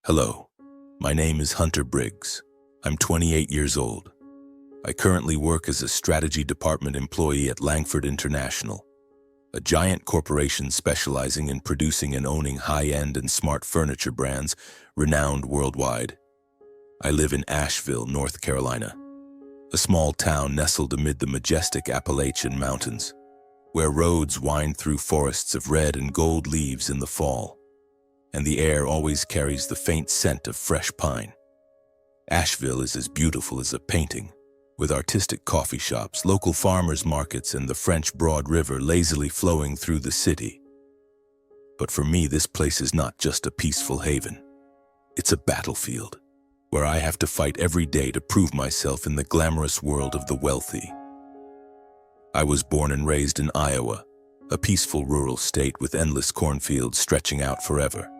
Hello, my name is Hunter Briggs. I'm 28 years old. I currently work as a strategy department employee at Langford International, a giant corporation specializing in producing and owning high-end and smart furniture brands renowned worldwide. I live in Asheville, North Carolina, a small town nestled amid the majestic Appalachian Mountains, where roads wind through forests of red and gold leaves in the fall, and the air always carries the faint scent of fresh pine. Asheville is as beautiful as a painting, with artistic coffee shops, local farmers markets, and the French Broad River lazily flowing through the city. But for me, this place is not just a peaceful haven. It's a battlefield, where I have to fight every day to prove myself in the glamorous world of the wealthy. I was born and raised in Iowa, a peaceful rural state with endless cornfields stretching out forever.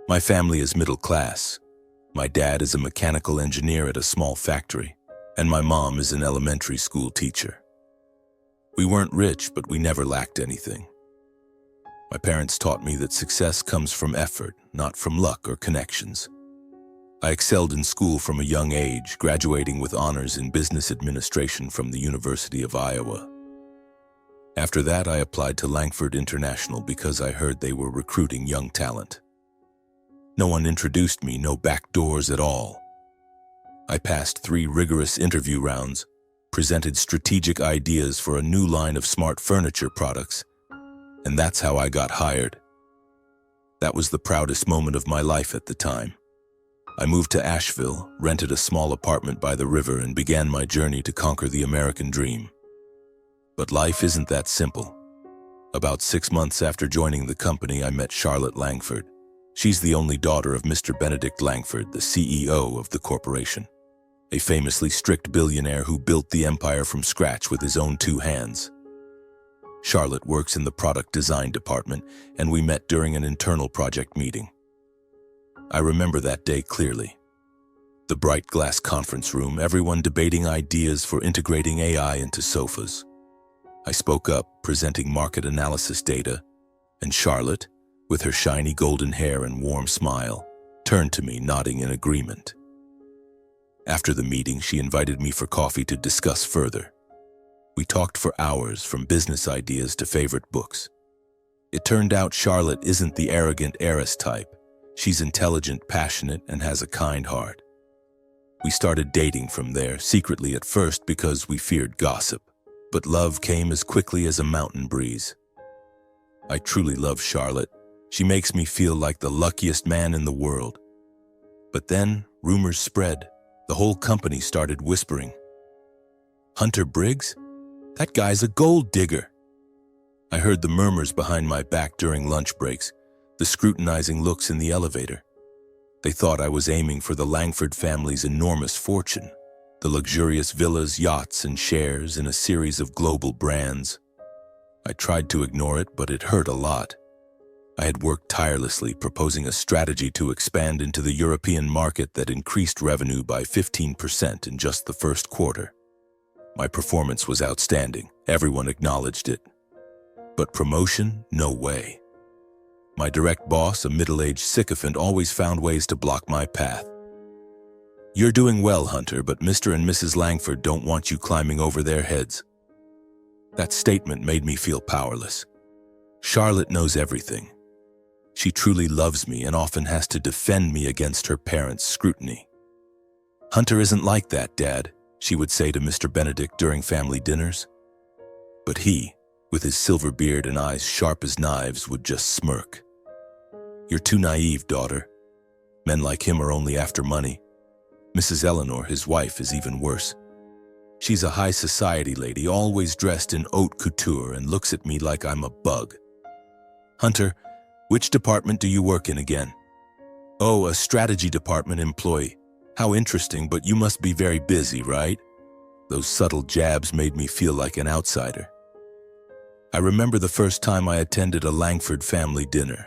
My family is middle class. My dad is a mechanical engineer at a small factory, and my mom is an elementary school teacher. We weren't rich, but we never lacked anything. My parents taught me that success comes from effort, not from luck or connections. I excelled in school from a young age, graduating with honors in business administration from the University of Iowa. After that, I applied to Langford International because I heard they were recruiting young talent. No one introduced me, no back doors at all. I passed 3 rigorous interview rounds, presented strategic ideas for a new line of smart furniture products, and that's how I got hired. That was the proudest moment of my life at the time. I moved to Asheville, rented a small apartment by the river, and began my journey to conquer the American dream. But life isn't that simple. About 6 months after joining the company, I met Charlotte Langford. She's the only daughter of Mr. Benedict Langford, the CEO of the corporation, a famously strict billionaire who built the empire from scratch with his own 2 hands. Charlotte works in the product design department, and we met during an internal project meeting. I remember that day clearly. The bright glass conference room, everyone debating ideas for integrating AI into sofas. I spoke up, presenting market analysis data, and Charlotte, with her shiny golden hair and warm smile, turned to me, nodding in agreement. After the meeting, she invited me for coffee to discuss further. We talked for hours, from business ideas to favorite books. It turned out Charlotte isn't the arrogant heiress type. She's intelligent, passionate, and has a kind heart. We started dating from there, secretly at first because we feared gossip, but love came as quickly as a mountain breeze. I truly love Charlotte. She makes me feel like the luckiest man in the world. But then, rumors spread. The whole company started whispering. "Hunter Briggs? That guy's a gold digger." I heard the murmurs behind my back during lunch breaks, the scrutinizing looks in the elevator. They thought I was aiming for the Langford family's enormous fortune, the luxurious villas, yachts, and shares in a series of global brands. I tried to ignore it, but it hurt a lot. I had worked tirelessly, proposing a strategy to expand into the European market that increased revenue by 15% in just the first quarter. My performance was outstanding. Everyone acknowledged it. But promotion? No way. My direct boss, a middle-aged sycophant, always found ways to block my path. "You're doing well, Hunter, but Mr. and Mrs. Langford don't want you climbing over their heads." That statement made me feel powerless. Charlotte knows everything. She truly loves me and often has to defend me against her parents' scrutiny. "Hunter isn't like that, Dad," she would say to Mr. Benedict during family dinners. But he, with his silver beard and eyes sharp as knives, would just smirk. "You're too naive, daughter. Men like him are only after money. Mrs. Eleanor, his wife, is even worse. She's a high society lady, always dressed in haute couture, and looks at me like I'm a bug." "Hunter, which department do you work in again?" "Oh, a strategy department employee. How interesting, but you must be very busy, right?" Those subtle jabs made me feel like an outsider. I remember the first time I attended a Langford family dinner.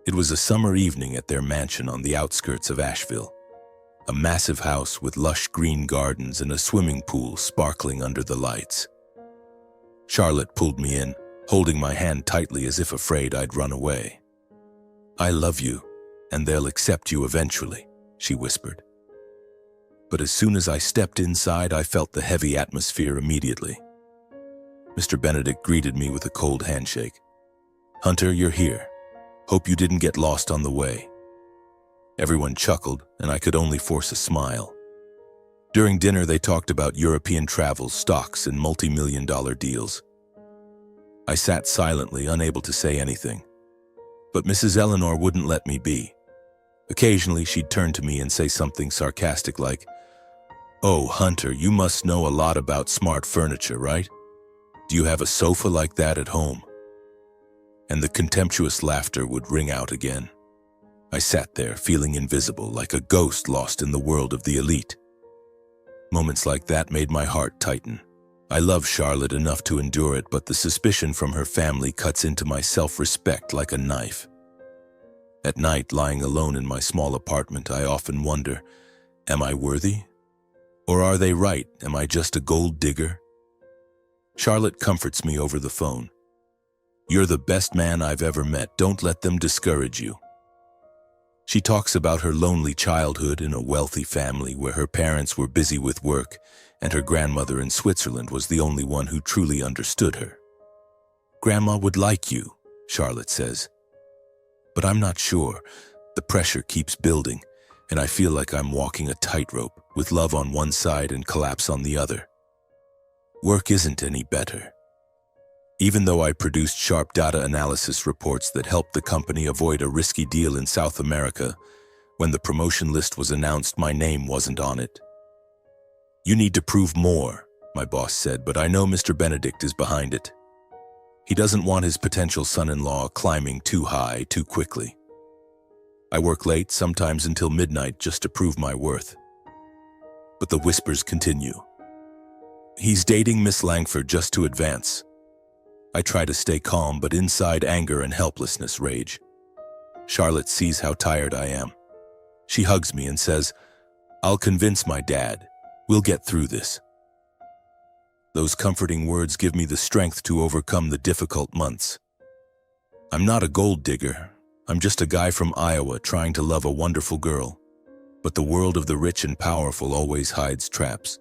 It was a summer evening at their mansion on the outskirts of Asheville. A massive house with lush green gardens and a swimming pool sparkling under the lights. Charlotte pulled me in, holding my hand tightly as if afraid I'd run away. "I love you," and they'll accept you eventually," she whispered. But as soon as I stepped inside, I felt the heavy atmosphere immediately. Mr. Benedict greeted me with a cold handshake. "Hunter, you're here. Hope you didn't get lost on the way." Everyone chuckled, and I could only force a smile. During dinner, they talked about European travel, stocks, and multi-million-dollar deals. I sat silently, unable to say anything. But Mrs. Eleanor wouldn't let me be. Occasionally, she'd turn to me and say something sarcastic like, "Oh, Hunter, you must know a lot about smart furniture, right? Do you have a sofa like that at home?" And the contemptuous laughter would ring out again. I sat there, feeling invisible, like a ghost lost in the world of the elite. Moments like that made my heart tighten. I love Charlotte enough to endure it, but the suspicion from her family cuts into my self-respect like a knife. At night, lying alone in my small apartment, I often wonder, am I worthy? Or are they right? Am I just a gold digger? Charlotte comforts me over the phone. "You're the best man I've ever met. Don't let them discourage you." She talks about her lonely childhood in a wealthy family where her parents were busy with work, and her grandmother in Switzerland was the only one who truly understood her. "Grandma would like you," Charlotte says. But I'm not sure. The pressure keeps building, and I feel like I'm walking a tightrope, with love on one side and collapse on the other. Work isn't any better. Even though I produced sharp data analysis reports that helped the company avoid a risky deal in South America, when the promotion list was announced, my name wasn't on it. "You need to prove more," my boss said, but I know Mr. Benedict is behind it. He doesn't want his potential son-in-law climbing too high too quickly. I work late, sometimes until midnight, just to prove my worth. But the whispers continue. "He's dating Miss Langford just to advance." I try to stay calm, but inside anger and helplessness rage. Charlotte sees how tired I am. She hugs me and says, "I'll convince my dad. We'll get through this." Those comforting words give me the strength to overcome the difficult months. I'm not a gold digger. I'm just a guy from Iowa trying to love a wonderful girl. But the world of the rich and powerful always hides traps.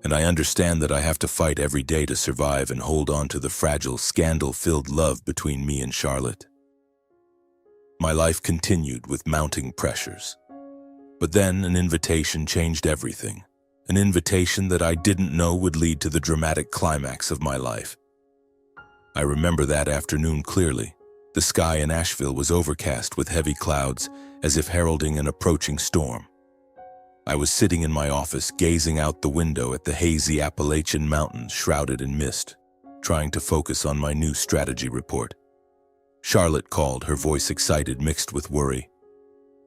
And I understand that I have to fight every day to survive and hold on to the fragile, scandal-filled love between me and Charlotte. My life continued with mounting pressures. But then an invitation changed everything. An invitation that I didn't know would lead to the dramatic climax of my life. I remember that afternoon clearly. The sky in Asheville was overcast with heavy clouds, as if heralding an approaching storm. I was sitting in my office, gazing out the window at the hazy Appalachian Mountains shrouded in mist, trying to focus on my new strategy report. Charlotte called, her voice excited, mixed with worry.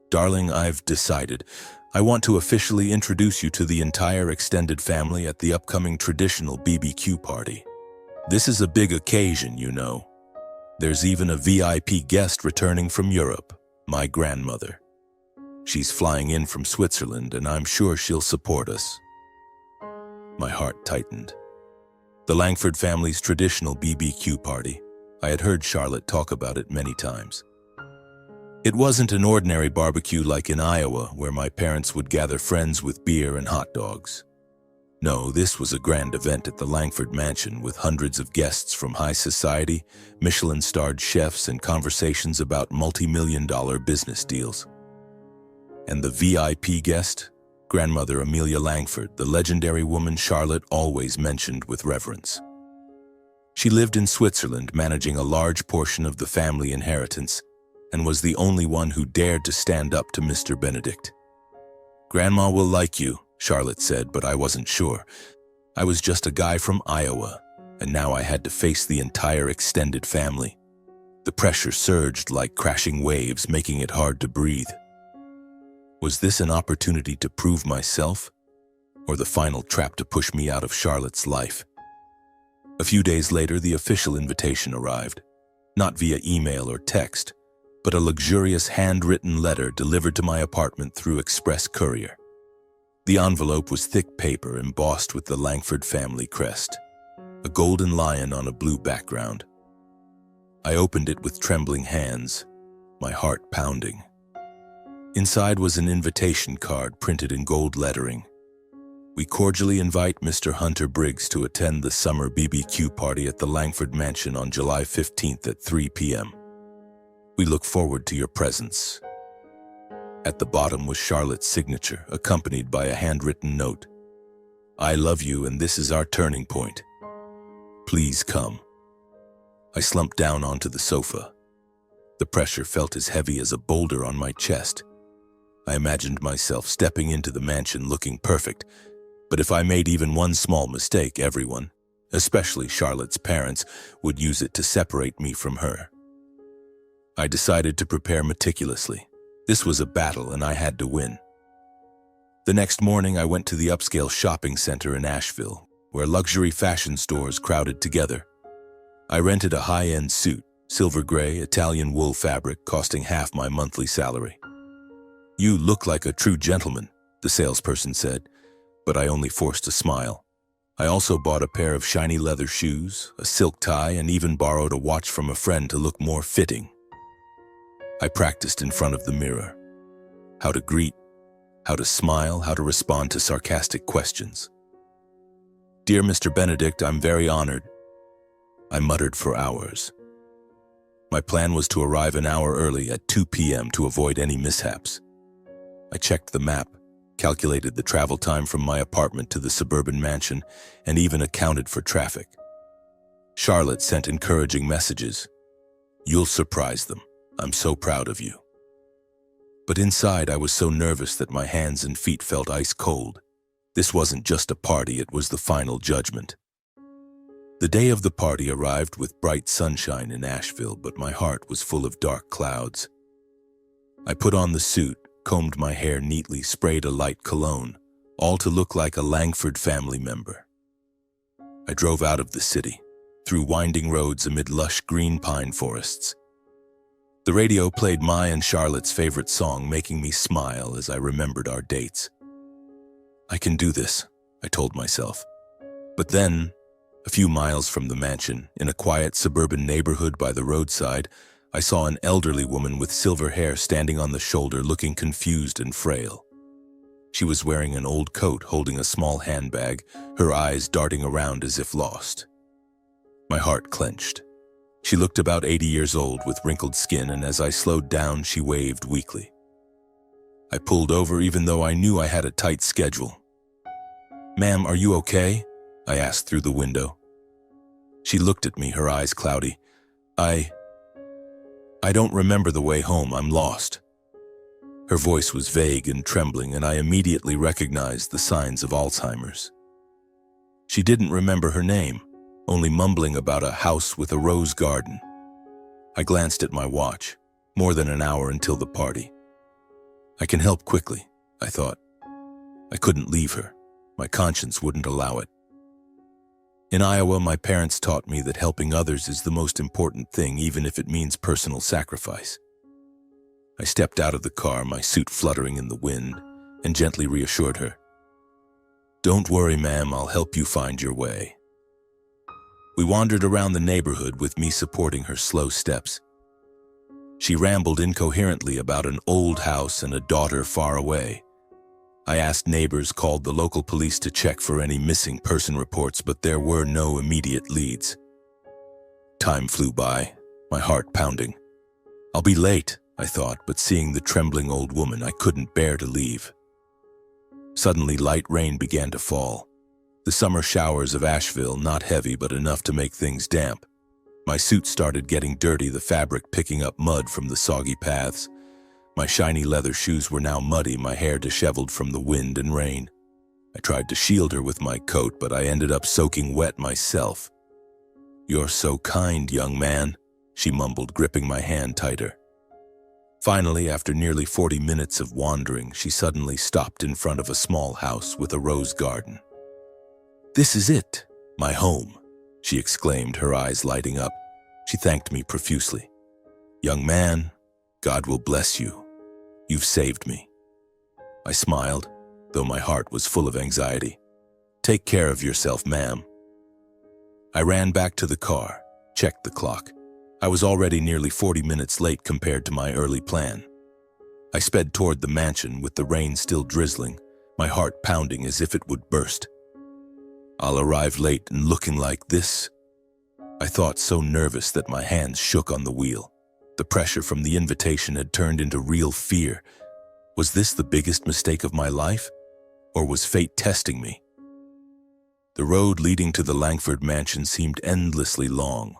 "Darling, I've decided. I want to officially introduce you to the entire extended family at the upcoming traditional BBQ party. This is a big occasion, you know. There's even a VIP guest returning from Europe, my grandmother. She's flying in from Switzerland, and I'm sure she'll support us." My heart tightened. The Langford family's traditional BBQ party. I had heard Charlotte talk about it many times. It wasn't an ordinary barbecue like in Iowa, where my parents would gather friends with beer and hot dogs. No, this was a grand event at the Langford mansion with hundreds of guests from high society, Michelin-starred chefs, and conversations about multi-million-dollar business deals. And the VIP guest? Grandmother Amelia Langford, the legendary woman Charlotte always mentioned with reverence. She lived in Switzerland, managing a large portion of the family inheritance, and was the only one who dared to stand up to Mr. Benedict. "Grandma will like you," Charlotte said, but I wasn't sure. I was just a guy from Iowa, and now I had to face the entire extended family. The pressure surged like crashing waves, making it hard to breathe. Was this an opportunity to prove myself, or the final trap to push me out of Charlotte's life? A few days later, the official invitation arrived, not via email or text, but a luxurious handwritten letter delivered to my apartment through express courier. The envelope was thick paper embossed with the Langford family crest, a golden lion on a blue background. I opened it with trembling hands, my heart pounding. Inside was an invitation card printed in gold lettering. We cordially invite Mr. Hunter Briggs to attend the summer BBQ party at the Langford Mansion on July 15th at 3 p.m. We look forward to your presence. At the bottom was Charlotte's signature, accompanied by a handwritten note. I love you, and this is our turning point. Please come. I slumped down onto the sofa. The pressure felt as heavy as a boulder on my chest. I imagined myself stepping into the mansion looking perfect, but if I made even one small mistake, everyone, especially Charlotte's parents, would use it to separate me from her. I decided to prepare meticulously. This was a battle, and I had to win. The next morning, I went to the upscale shopping center in Asheville, where luxury fashion stores crowded together. I rented a high-end suit, silver gray Italian wool fabric costing half my monthly salary. You look like a true gentleman, the salesperson said, but I only forced a smile. I also bought a pair of shiny leather shoes, a silk tie, and even borrowed a watch from a friend to look more fitting. I practiced in front of the mirror. How to greet, how to smile, how to respond to sarcastic questions. Dear Mr. Benedict, I'm very honored. I muttered for hours. My plan was to arrive an hour early at 2 p.m. to avoid any mishaps. I checked the map, calculated the travel time from my apartment to the suburban mansion, and even accounted for traffic. Charlotte sent encouraging messages. You'll surprise them. I'm so proud of you. But inside, I was so nervous that my hands and feet felt ice cold. This wasn't just a party, it was the final judgment. The day of the party arrived with bright sunshine in Asheville, but my heart was full of dark clouds. I put on the suit, combed my hair neatly, sprayed a light cologne, all to look like a Langford family member. I drove out of the city, through winding roads amid lush green pine forests. The radio played my and Charlotte's favorite song, making me smile as I remembered our dates. I can do this, I told myself. But then, a few miles from the mansion, in a quiet suburban neighborhood by the roadside, I saw an elderly woman with silver hair standing on the shoulder, looking confused and frail. She was wearing an old coat, holding a small handbag, her eyes darting around as if lost. My heart clenched. She looked about 80 years old with wrinkled skin, and as I slowed down, she waved weakly. I pulled over even though I knew I had a tight schedule. Ma'am, are you okay? I asked through the window. She looked at me, her eyes cloudy. I don't remember the way home. I'm lost. Her voice was vague and trembling, and I immediately recognized the signs of Alzheimer's. She didn't remember her name, only mumbling about a house with a rose garden. I glanced at my watch. More than an hour until the party. I can help quickly, I thought. I couldn't leave her. My conscience wouldn't allow it. In Iowa, my parents taught me that helping others is the most important thing, even if it means personal sacrifice. I stepped out of the car, my suit fluttering in the wind, and gently reassured her. Don't worry, ma'am, I'll help you find your way. We wandered around the neighborhood with me supporting her slow steps. She rambled incoherently about an old house and a daughter far away. I asked neighbors, called the local police to check for any missing person reports, but there were no immediate leads. Time flew by, my heart pounding. I'll be late, I thought, but seeing the trembling old woman, I couldn't bear to leave. Suddenly, light rain began to fall. The summer showers of Asheville, not heavy but enough to make things damp. My suit started getting dirty, the fabric picking up mud from the soggy paths. My shiny leather shoes were now muddy, my hair disheveled from the wind and rain. I tried to shield her with my coat, but I ended up soaking wet myself. You're so kind, young man, she mumbled, gripping my hand tighter. Finally, after nearly 40 minutes of wandering, she suddenly stopped in front of a small house with a rose garden. This is it, my home, she exclaimed, her eyes lighting up. She thanked me profusely. Young man, God will bless you. You've saved me. I smiled, though my heart was full of anxiety. Take care of yourself, ma'am. I ran back to the car, checked the clock. I was already nearly 40 minutes late compared to my early plan. I sped toward the mansion with the rain still drizzling, my heart pounding as if it would burst. I'll arrive late and looking like this? I thought, so nervous that my hands shook on the wheel. The pressure from the invitation had turned into real fear. Was this the biggest mistake of my life? Or was fate testing me? The road leading to the Langford mansion seemed endlessly long.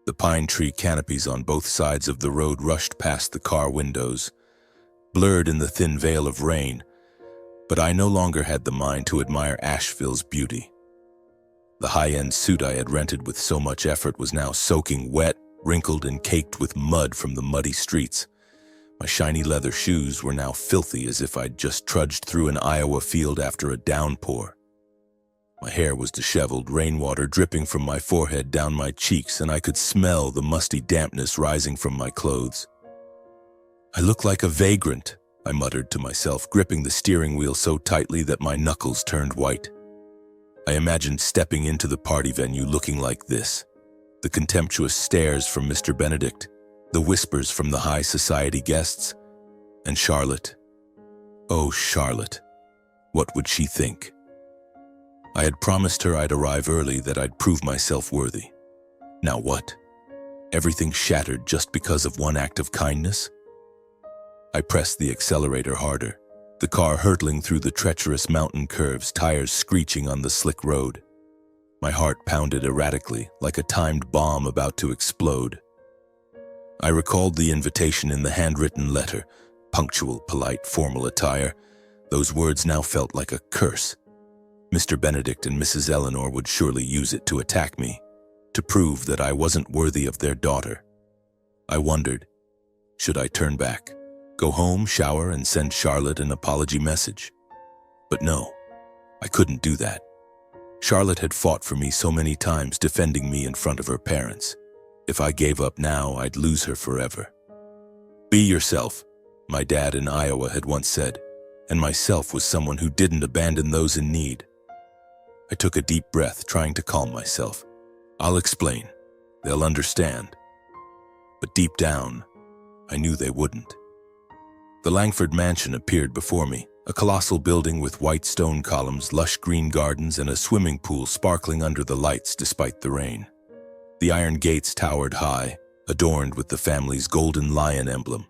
The pine tree canopies on both sides of the road rushed past the car windows, blurred in the thin veil of rain, but I no longer had the mind to admire Asheville's beauty. The high-end suit I had rented with so much effort was now soaking wet, wrinkled and caked with mud from the muddy streets. My shiny leather shoes were now filthy, as if I'd just trudged through an Iowa field after a downpour. My hair was disheveled, rainwater dripping from my forehead down my cheeks, and I could smell the musty dampness rising from my clothes. I look like a vagrant, I muttered to myself, gripping the steering wheel so tightly that my knuckles turned white. I imagined stepping into the party venue looking like this. The contemptuous stares from Mr. Benedict, the whispers from the high society guests, and Charlotte. Oh, Charlotte. What would she think? I had promised her I'd arrive early, that I'd prove myself worthy. Now what? Everything shattered just because of one act of kindness? I pressed the accelerator harder, the car hurtling through the treacherous mountain curves, tires screeching on the slick road. My heart pounded erratically, like a timed bomb about to explode. I recalled the invitation in the handwritten letter, punctual, polite, formal attire. Those words now felt like a curse. Mr. Benedict and Mrs. Eleanor would surely use it to attack me, to prove that I wasn't worthy of their daughter. I wondered, should I turn back, go home, shower, and send Charlotte an apology message? But no, I couldn't do that. Charlotte had fought for me so many times, defending me in front of her parents. If I gave up now, I'd lose her forever. Be yourself, my dad in Iowa had once said, and myself was someone who didn't abandon those in need. I took a deep breath, trying to calm myself. I'll explain. They'll understand. But deep down, I knew they wouldn't. The Langford mansion appeared before me, a colossal building with white stone columns, lush green gardens, and a swimming pool sparkling under the lights despite the rain. The iron gates towered high, adorned with the family's golden lion emblem,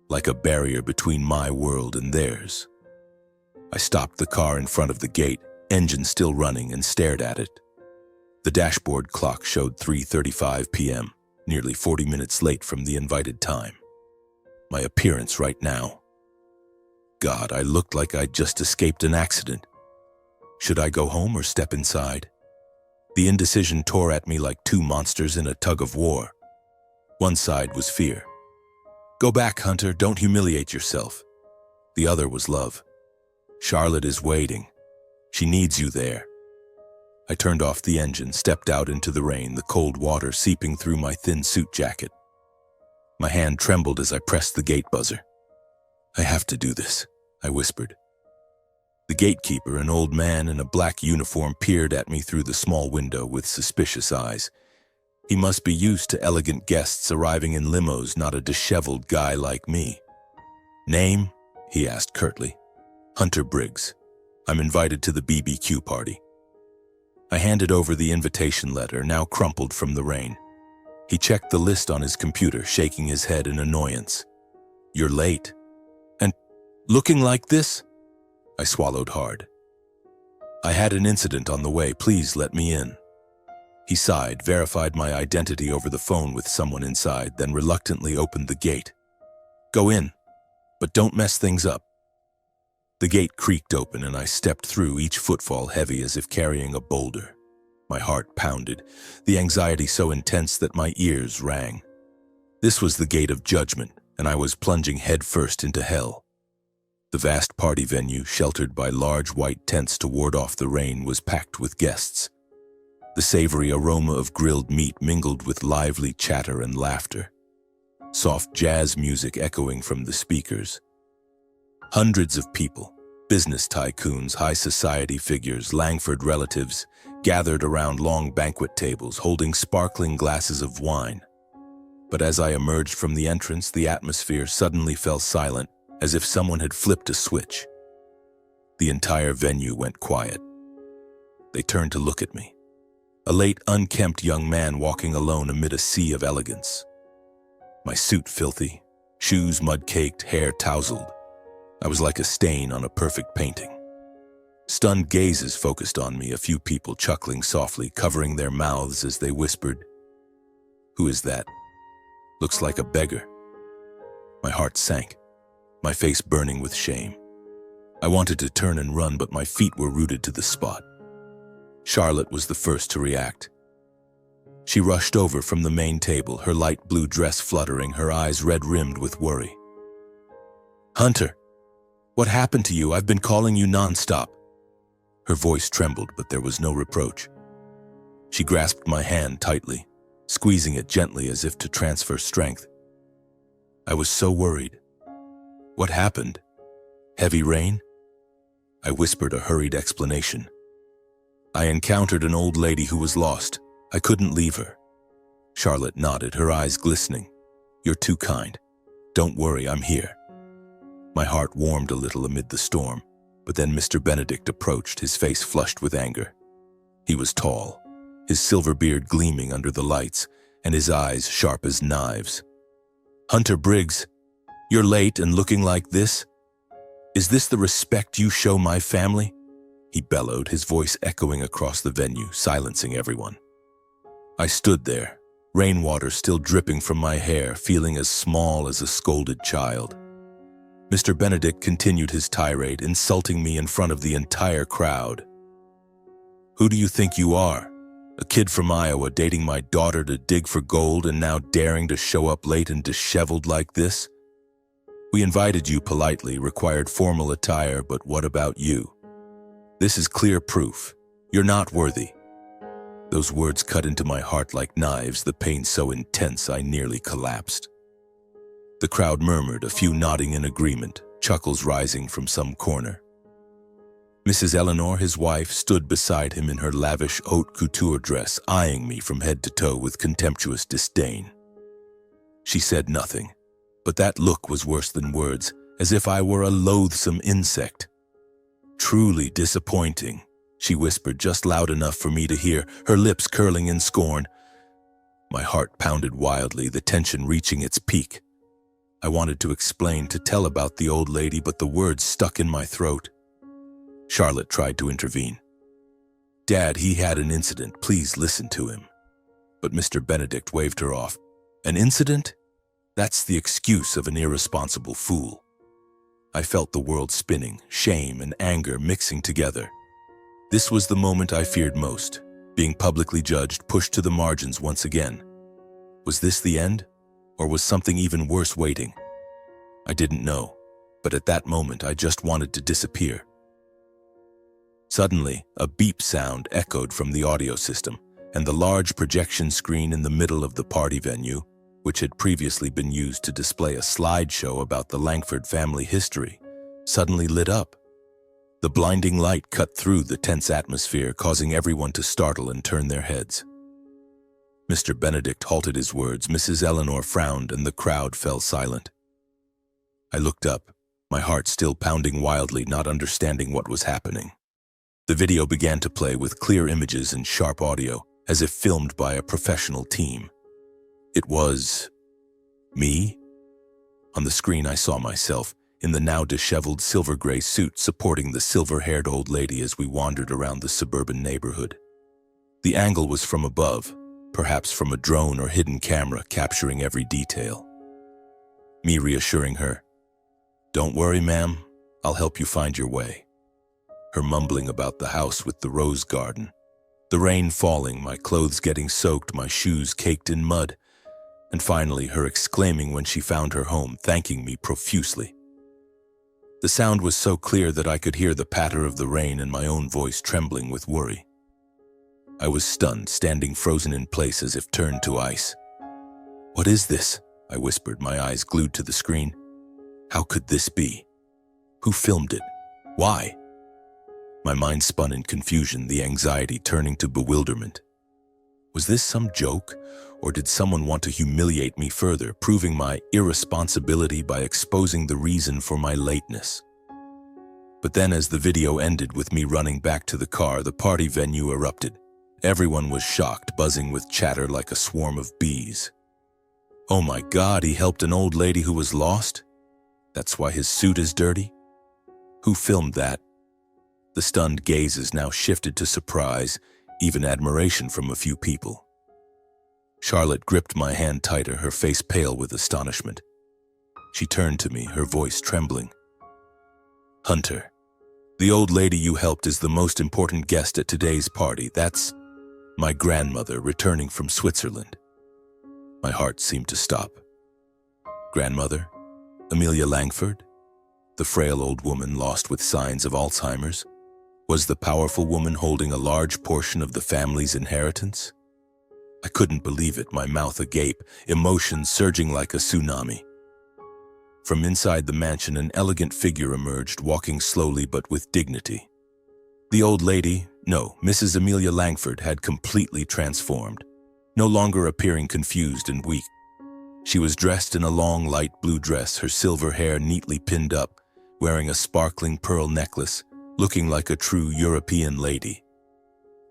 like a barrier between my world and theirs. I stopped the car in front of the gate, engine still running, and stared at it. The dashboard clock showed 3:35 p.m., nearly 40 minutes late from the invited time. My appearance right now. God, I looked like I'd just escaped an accident. Should I go home or step inside? The indecision tore at me like two monsters in a tug of war. One side was fear. Go back, Hunter, don't humiliate yourself. The other was love. Charlotte is waiting. She needs you there. I turned off the engine, stepped out into the rain, the cold water seeping through my thin suit jacket. My hand trembled as I pressed the gate buzzer. I have to do this, I whispered. The gatekeeper, an old man in a black uniform, peered at me through the small window with suspicious eyes. He must be used to elegant guests arriving in limos, not a disheveled guy like me. Name? He asked curtly. Hunter Briggs. I'm invited to the BBQ party. I handed over the invitation letter, now crumpled from the rain. He checked the list on his computer, shaking his head in annoyance. You're late. And looking like this? I swallowed hard. I had an incident on the way. Please let me in. He sighed, verified my identity over the phone with someone inside, then reluctantly opened the gate. Go in, but don't mess things up. The gate creaked open and I stepped through, each footfall heavy as if carrying a boulder. My heart pounded, the anxiety so intense that my ears rang. This was the gate of judgment, and I was plunging headfirst into hell. The vast party venue, sheltered by large white tents to ward off the rain, was packed with guests. The savory aroma of grilled meat mingled with lively chatter and laughter. Soft jazz music echoing from the speakers. Hundreds of people, business tycoons, high society figures, Langford relatives, gathered around long banquet tables holding sparkling glasses of wine. But as I emerged from the entrance, the atmosphere suddenly fell silent, as if someone had flipped a switch. The entire venue went quiet. They turned to look at me. A late, unkempt young man walking alone amid a sea of elegance. My suit filthy, shoes mud-caked, hair tousled. I was like a stain on a perfect painting. Stunned gazes focused on me, a few people chuckling softly, covering their mouths as they whispered, "Who is that? Looks like a beggar." My heart sank, my face burning with shame. I wanted to turn and run, but my feet were rooted to the spot. Charlotte was the first to react. She rushed over from the main table, her light blue dress fluttering, her eyes red-rimmed with worry. "Hunter, what happened to you? I've been calling you nonstop." Her voice trembled, but there was no reproach. She grasped my hand tightly, squeezing it gently as if to transfer strength. I was so worried. "What happened? Heavy rain?" I whispered a hurried explanation. "I encountered an old lady who was lost. I couldn't leave her." Charlotte nodded, her eyes glistening. "You're too kind. Don't worry, I'm here." My heart warmed a little amid the storm, but then Mr. Benedict approached, his face flushed with anger. He was tall, his silver beard gleaming under the lights, and his eyes sharp as knives. "Hunter Briggs, you're late and looking like this? Is this the respect you show my family?" He bellowed, his voice echoing across the venue, silencing everyone. I stood there, rainwater still dripping from my hair, feeling as small as a scolded child. Mr. Benedict continued his tirade, insulting me in front of the entire crowd. "Who do you think you are? A kid from Iowa dating my daughter to dig for gold and now daring to show up late and disheveled like this? We invited you politely, required formal attire, but what about you? This is clear proof. You're not worthy." Those words cut into my heart like knives, the pain so intense I nearly collapsed. The crowd murmured, a few nodding in agreement, chuckles rising from some corner. Mrs. Eleanor, his wife, stood beside him in her lavish haute couture dress, eyeing me from head to toe with contemptuous disdain. She said nothing, but that look was worse than words, as if I were a loathsome insect. "Truly disappointing," she whispered just loud enough for me to hear, her lips curling in scorn. My heart pounded wildly, the tension reaching its peak. I wanted to explain, to tell about the old lady, but the words stuck in my throat. Charlotte tried to intervene. "Dad, he had an incident. Please listen to him." But Mr. Benedict waved her off. "An incident? That's the excuse of an irresponsible fool." I felt the world spinning, shame and anger mixing together. This was the moment I feared most, being publicly judged, pushed to the margins once again. Was this the end? Or was something even worse waiting? I didn't know, but at that moment I just wanted to disappear. Suddenly, a beep sound echoed from the audio system, and the large projection screen in the middle of the party venue, which had previously been used to display a slideshow about the Langford family history, suddenly lit up. The blinding light cut through the tense atmosphere, causing everyone to startle and turn their heads. Mr. Benedict halted his words, Mrs. Eleanor frowned, and the crowd fell silent. I looked up, my heart still pounding wildly, not understanding what was happening. The video began to play with clear images and sharp audio, as if filmed by a professional team. It was me? On the screen I saw myself, in the now disheveled silver-gray suit, supporting the silver-haired old lady as we wandered around the suburban neighborhood. The angle was from above, perhaps from a drone or hidden camera capturing every detail. Me reassuring her, "Don't worry, ma'am, I'll help you find your way." Her mumbling about the house with the rose garden, the rain falling, my clothes getting soaked, my shoes caked in mud, and finally her exclaiming when she found her home, thanking me profusely. The sound was so clear that I could hear the patter of the rain and my own voice trembling with worry. I was stunned, standing frozen in place as if turned to ice. "What is this?" I whispered, my eyes glued to the screen. How could this be? Who filmed it? Why? My mind spun in confusion, the anxiety turning to bewilderment. Was this some joke, Or did someone want to humiliate me further, proving my irresponsibility by exposing the reason for my lateness? But then as the video ended with me running back to the car, the party venue erupted. Everyone was shocked, buzzing with chatter like a swarm of bees. Oh my God, he helped an old lady who was lost? That's why his suit is dirty? Who filmed that? The stunned gazes now shifted to surprise, even admiration from a few people. Charlotte gripped my hand tighter, her face pale with astonishment. She turned to me, her voice trembling. Hunter, the old lady you helped is the most important guest at today's party. That's my grandmother returning from Switzerland. My heart seemed to stop. Grandmother? Amelia Langford? The frail old woman lost with signs of Alzheimer's? Was the powerful woman holding a large portion of the family's inheritance? I couldn't believe it, my mouth agape, emotions surging like a tsunami. From inside the mansion, an elegant figure emerged, walking slowly but with dignity. The old lady, no, Mrs. Amelia Langford, had completely transformed, no longer appearing confused and weak. She was dressed in a long light blue dress, her silver hair neatly pinned up, wearing a sparkling pearl necklace, looking like a true European lady.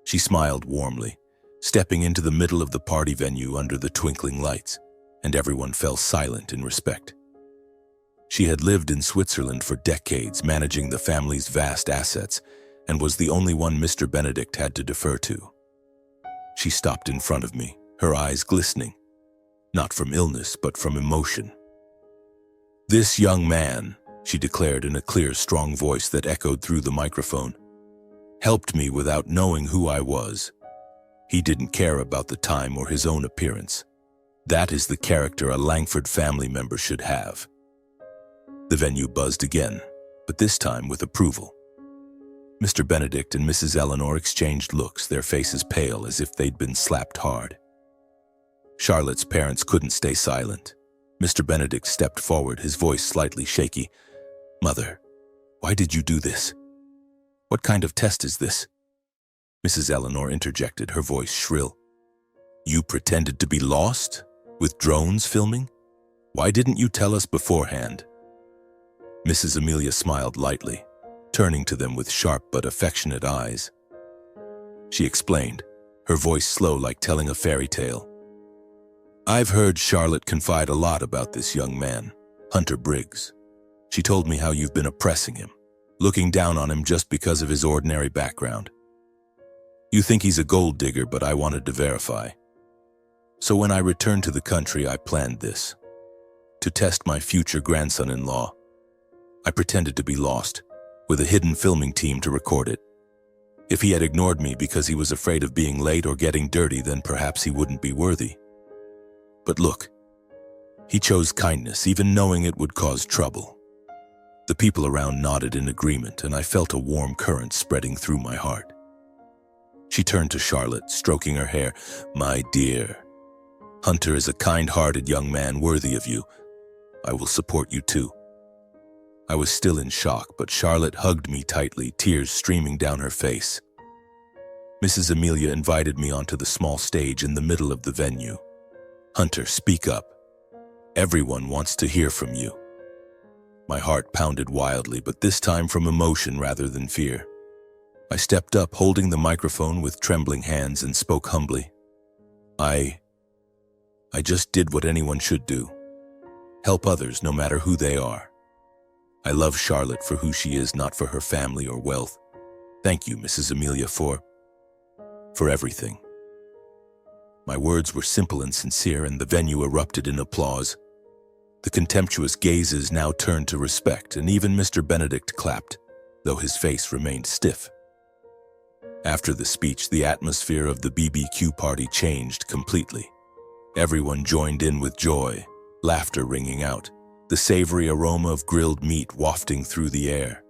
She smiled warmly, stepping into the middle of the party venue under the twinkling lights, and everyone fell silent in respect. She had lived in Switzerland for decades, managing the family's vast assets, and was the only one Mr. Benedict had to defer to. She stopped in front of me, her eyes glistening, not from illness, but from emotion. "This young man," she declared in a clear, strong voice that echoed through the microphone, "helped me without knowing who I was. He didn't care about the time or his own appearance. That is the character a Langford family member should have." The venue buzzed again, but this time with approval. Mr. Benedict and Mrs. Eleanor exchanged looks, their faces pale as if they'd been slapped hard. Charlotte's parents couldn't stay silent. Mr. Benedict stepped forward, his voice slightly shaky. "Mother, why did you do this? What kind of test is this?" Mrs. Eleanor interjected, her voice shrill. "You pretended to be lost? With drones filming? Why didn't you tell us beforehand?" Mrs. Amelia smiled lightly, turning to them with sharp but affectionate eyes. She explained, her voice slow like telling a fairy tale. "I've heard Charlotte confide a lot about this young man, Hunter Briggs. She told me how you've been oppressing him, looking down on him just because of his ordinary background. You think he's a gold digger, but I wanted to verify. So when I returned to the country, I planned this. To test my future grandson-in-law. I pretended to be lost, with a hidden filming team to record it. If he had ignored me because he was afraid of being late or getting dirty, then perhaps he wouldn't be worthy. But look, he chose kindness, even knowing it would cause trouble." The people around nodded in agreement, and I felt a warm current spreading through my heart. She turned to Charlotte, stroking her hair. "My dear, Hunter is a kind-hearted young man worthy of you. I will support you too." I was still in shock, but Charlotte hugged me tightly, tears streaming down her face. Mrs. Amelia invited me onto the small stage in the middle of the venue. "Hunter, speak up. Everyone wants to hear from you." My heart pounded wildly, but this time from emotion rather than fear. I stepped up, holding the microphone with trembling hands, and spoke humbly. I just did what anyone should do. Help others, no matter who they are. I love Charlotte for who she is, not for her family or wealth. Thank you, Mrs. Amelia, for everything." My words were simple and sincere, and the venue erupted in applause. The contemptuous gazes now turned to respect, and even Mr. Benedict clapped, though his face remained stiff. After the speech, the atmosphere of the BBQ party changed completely. Everyone joined in with joy, laughter ringing out, the savory aroma of grilled meat wafting through the air.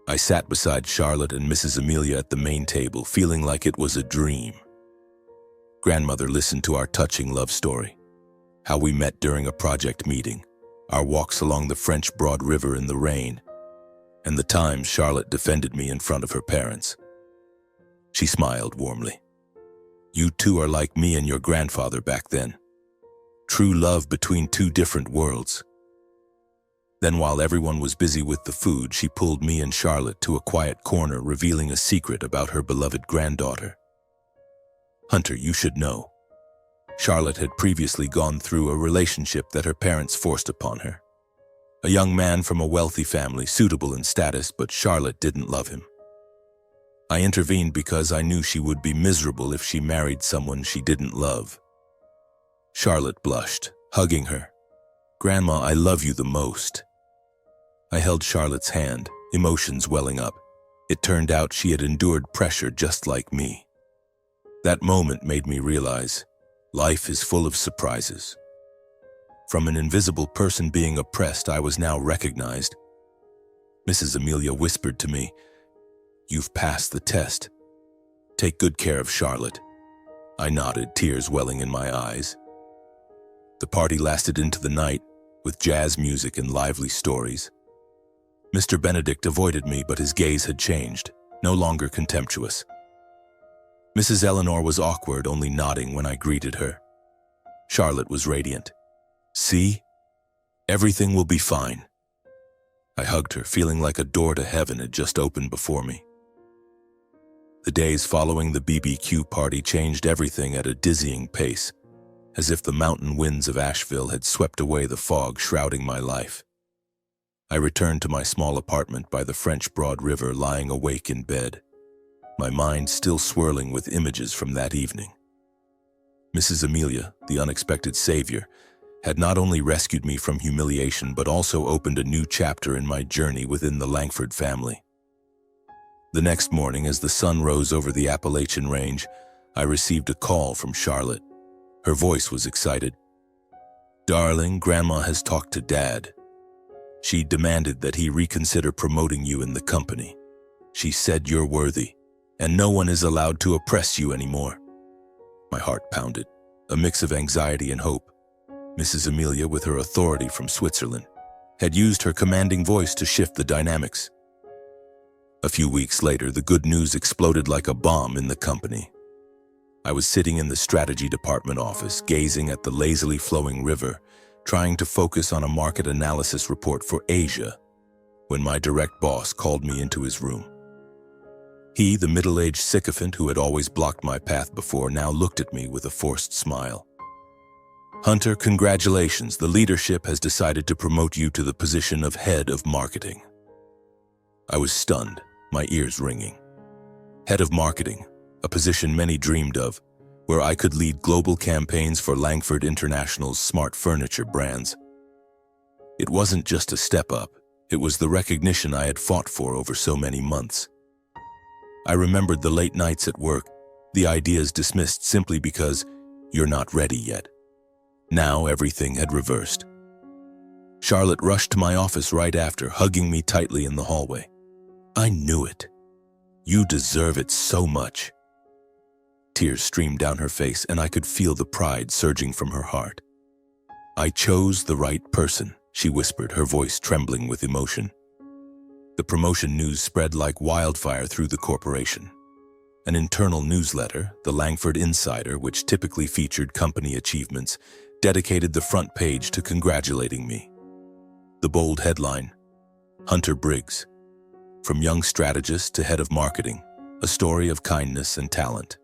I sat beside Charlotte and Mrs. Amelia at the main table, feeling like it was a dream. Grandmother listened to our touching love story, how we met during a project meeting, our walks along the French Broad River in the rain, and the times Charlotte defended me in front of her parents. She smiled warmly. You two are like me and your grandfather back then. True love between two different worlds. Then while everyone was busy with the food, she pulled me and Charlotte to a quiet corner, revealing a secret about her beloved granddaughter. Hunter, you should know. Charlotte had previously gone through a relationship that her parents forced upon her. A young man from a wealthy family, suitable in status, but Charlotte didn't love him. I intervened because I knew she would be miserable if she married someone she didn't love. Charlotte blushed, hugging her. "Grandma, I love you the most." I held Charlotte's hand, emotions welling up. It turned out she had endured pressure just like me. That moment made me realize life is full of surprises. From an invisible person being oppressed, I was now recognized. Mrs. Amelia whispered to me, "You've passed the test. Take good care of Charlotte." I nodded, tears welling in my eyes. The party lasted into the night, with jazz music and lively stories. Mr. Benedict avoided me, but his gaze had changed, no longer contemptuous. Mrs. Eleanor was awkward, only nodding when I greeted her. Charlotte was radiant. "See? Everything will be fine." I hugged her, feeling like a door to heaven had just opened before me. The days following the BBQ party changed everything at a dizzying pace, as if the mountain winds of Asheville had swept away the fog shrouding my life. I returned to my small apartment by the French Broad River, lying awake in bed, my mind still swirling with images from that evening. Mrs. Amelia, the unexpected savior, had not only rescued me from humiliation but also opened a new chapter in my journey within the Langford family. The next morning, as the sun rose over the Appalachian Range, I received a call from Charlotte. Her voice was excited. "Darling, Grandma has talked to Dad. She demanded that he reconsider promoting you in the company. She said you're worthy, and no one is allowed to oppress you anymore." My heart pounded, a mix of anxiety and hope. Mrs. Amelia, with her authority from Switzerland, had used her commanding voice to shift the dynamics. A few weeks later, the good news exploded like a bomb in the company. I was sitting in the strategy department office, gazing at the lazily flowing river, trying to focus on a market analysis report for Asia, when my direct boss called me into his room. He, the middle-aged sycophant who had always blocked my path before, now looked at me with a forced smile. "Hunter, congratulations. The leadership has decided to promote you to the position of head of marketing." I was stunned, my ears ringing. Head of marketing, a position many dreamed of, where I could lead global campaigns for Langford International's smart furniture brands. It wasn't just a step up, it was the recognition I had fought for over so many months. I remembered the late nights at work, the ideas dismissed simply because you're not ready yet. Now everything had reversed. Charlotte rushed to my office right after, hugging me tightly in the hallway. "I knew it. You deserve it so much." Tears streamed down her face, and I could feel the pride surging from her heart. "I chose the right person," she whispered, her voice trembling with emotion. The promotion news spread like wildfire through the corporation. An internal newsletter, the Langford Insider, which typically featured company achievements, dedicated the front page to congratulating me. The bold headline, "Hunter Briggs, from young strategist to head of marketing, a story of kindness and talent."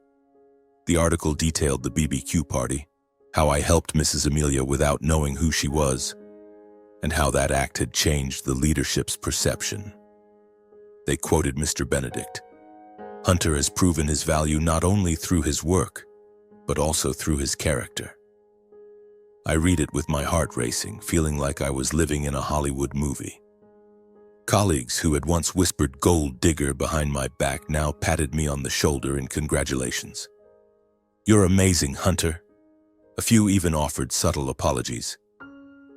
The article detailed the BBQ party, how I helped Mrs. Amelia without knowing who she was, and how that act had changed the leadership's perception. They quoted Mr. Benedict. "Hunter has proven his value not only through his work, but also through his character." I read it with my heart racing, feeling like I was living in a Hollywood movie. Colleagues who had once whispered "gold digger" behind my back now patted me on the shoulder in congratulations. "You're amazing, Hunter." A few even offered subtle apologies.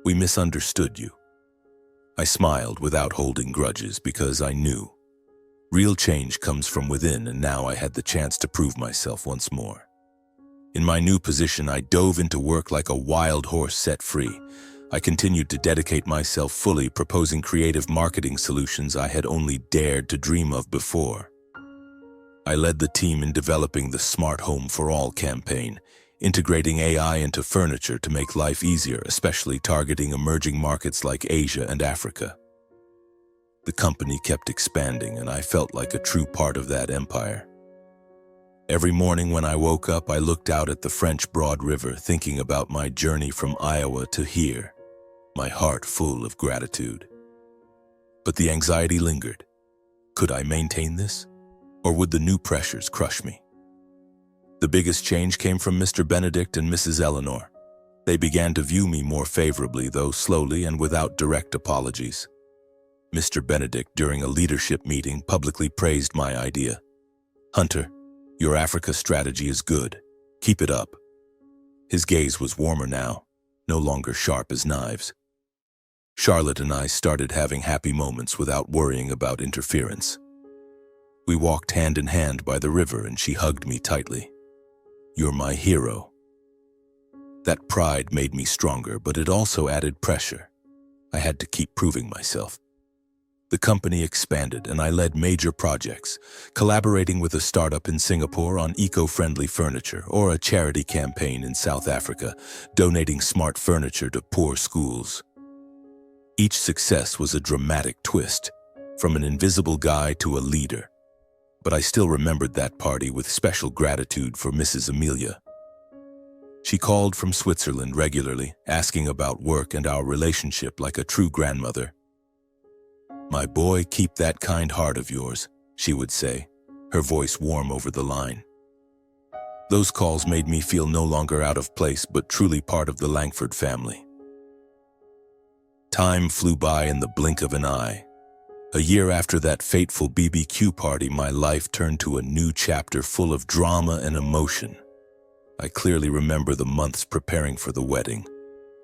"We misunderstood you." I smiled without holding grudges because I knew real change comes from within, and now I had the chance to prove myself once more. In my new position, I dove into work like a wild horse set free. I continued to dedicate myself fully, proposing creative marketing solutions I had only dared to dream of before. I led the team in developing the Smart Home for All campaign, integrating AI into furniture to make life easier, especially targeting emerging markets like Asia and Africa. The company kept expanding, and I felt like a true part of that empire. Every morning when I woke up, I looked out at the French Broad River, thinking about my journey from Iowa to here, my heart full of gratitude. But the anxiety lingered. Could I maintain this? Or would the new pressures crush me? The biggest change came from Mr. Benedict and Mrs. Eleanor. They began to view me more favorably, though slowly and without direct apologies. Mr. Benedict, during a leadership meeting, publicly praised my idea. "Hunter, your Africa strategy is good. Keep it up." His gaze was warmer now, no longer sharp as knives. Charlotte and I started having happy moments without worrying about interference. We walked hand in hand by the river, and she hugged me tightly. "You're my hero." That pride made me stronger, but it also added pressure. I had to keep proving myself. The company expanded, and I led major projects, collaborating with a startup in Singapore on eco-friendly furniture, or a charity campaign in South Africa, donating smart furniture to poor schools. Each success was a dramatic twist, from an invisible guy to a leader. But I still remembered that party with special gratitude for Mrs. Amelia. She called from Switzerland regularly, asking about work and our relationship like a true grandmother. "My boy, keep that kind heart of yours," she would say, her voice warm over the line. Those calls made me feel no longer out of place, but truly part of the Langford family. Time flew by in the blink of an eye. A year after that fateful BBQ party, my life turned to a new chapter full of drama and emotion. I clearly remember the months preparing for the wedding,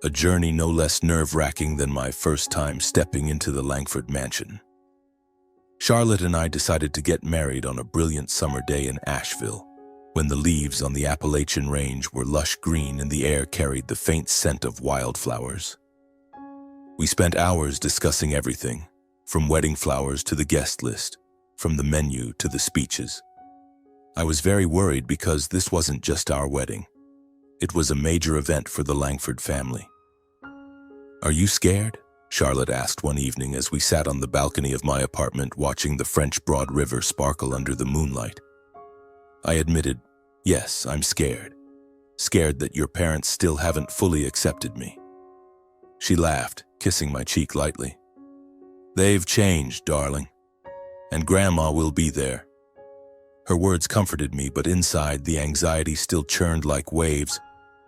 a journey no less nerve-wracking than my first time stepping into the Langford mansion. Charlotte and I decided to get married on a brilliant summer day in Asheville, when the leaves on the Appalachian Range were lush green and the air carried the faint scent of wildflowers. We spent hours discussing everything, from wedding flowers to the guest list, from the menu to the speeches. I was very worried because this wasn't just our wedding. It was a major event for the Langford family. "Are you scared?" Charlotte asked one evening as we sat on the balcony of my apartment watching the French Broad River sparkle under the moonlight. I admitted, "Yes, I'm scared. Scared that your parents still haven't fully accepted me." She laughed, kissing my cheek lightly. "They've changed, darling. And Grandma will be there." Her words comforted me, but inside the anxiety still churned like waves.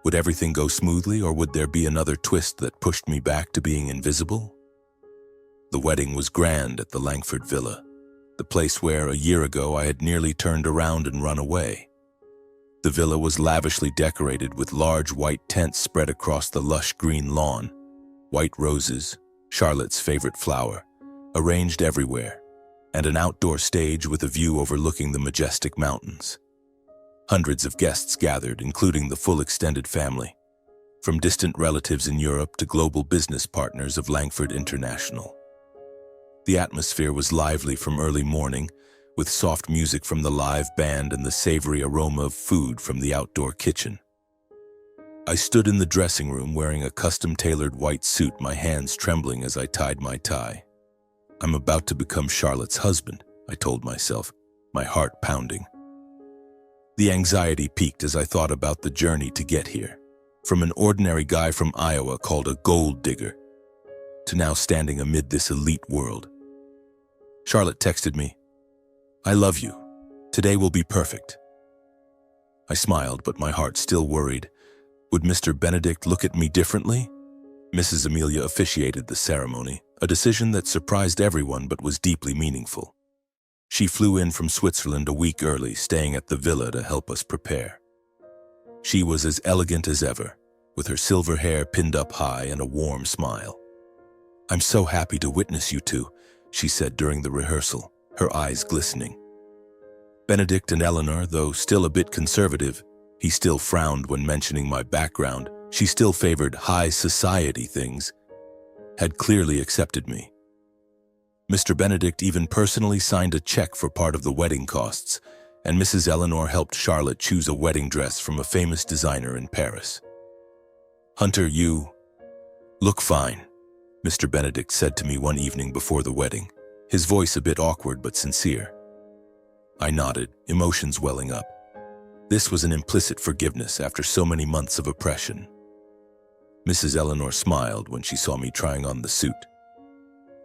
Would everything go smoothly, or would there be another twist that pushed me back to being invisible? The wedding was grand at the Langford Villa, the place where a year ago I had nearly turned around and run away. The villa was lavishly decorated with large white tents spread across the lush green lawn, white roses, Charlotte's favorite flower, arranged everywhere, and an outdoor stage with a view overlooking the majestic mountains. Hundreds of guests gathered, including the full extended family, from distant relatives in Europe to global business partners of Langford International. The atmosphere was lively from early morning, with soft music from the live band and the savory aroma of food from the outdoor kitchen. I stood in the dressing room wearing a custom-tailored white suit, my hands trembling as I tied my tie. "I'm about to become Charlotte's husband," I told myself, my heart pounding. The anxiety peaked as I thought about the journey to get here, from an ordinary guy from Iowa called a gold digger, to now standing amid this elite world. Charlotte texted me, "I love you. Today will be perfect." I smiled, but my heart still worried. Would Mr. Benedict look at me differently? Mrs. Amelia officiated the ceremony, a decision that surprised everyone but was deeply meaningful. She flew in from Switzerland a week early, staying at the villa to help us prepare. She was as elegant as ever, with her silver hair pinned up high and a warm smile. "I'm so happy to witness you two," she said during the rehearsal, her eyes glistening. Benedict and Eleanor, though still a bit conservative, he still frowned when mentioning my background, she still favored high society things, had clearly accepted me. Mr. Benedict even personally signed a check for part of the wedding costs, and Mrs. Eleanor helped Charlotte choose a wedding dress from a famous designer in Paris. "Hunter, you look fine," Mr. Benedict said to me one evening before the wedding, his voice a bit awkward but sincere. I nodded, emotions welling up. This was an implicit forgiveness after so many months of oppression. Mrs. Eleanor smiled when she saw me trying on the suit.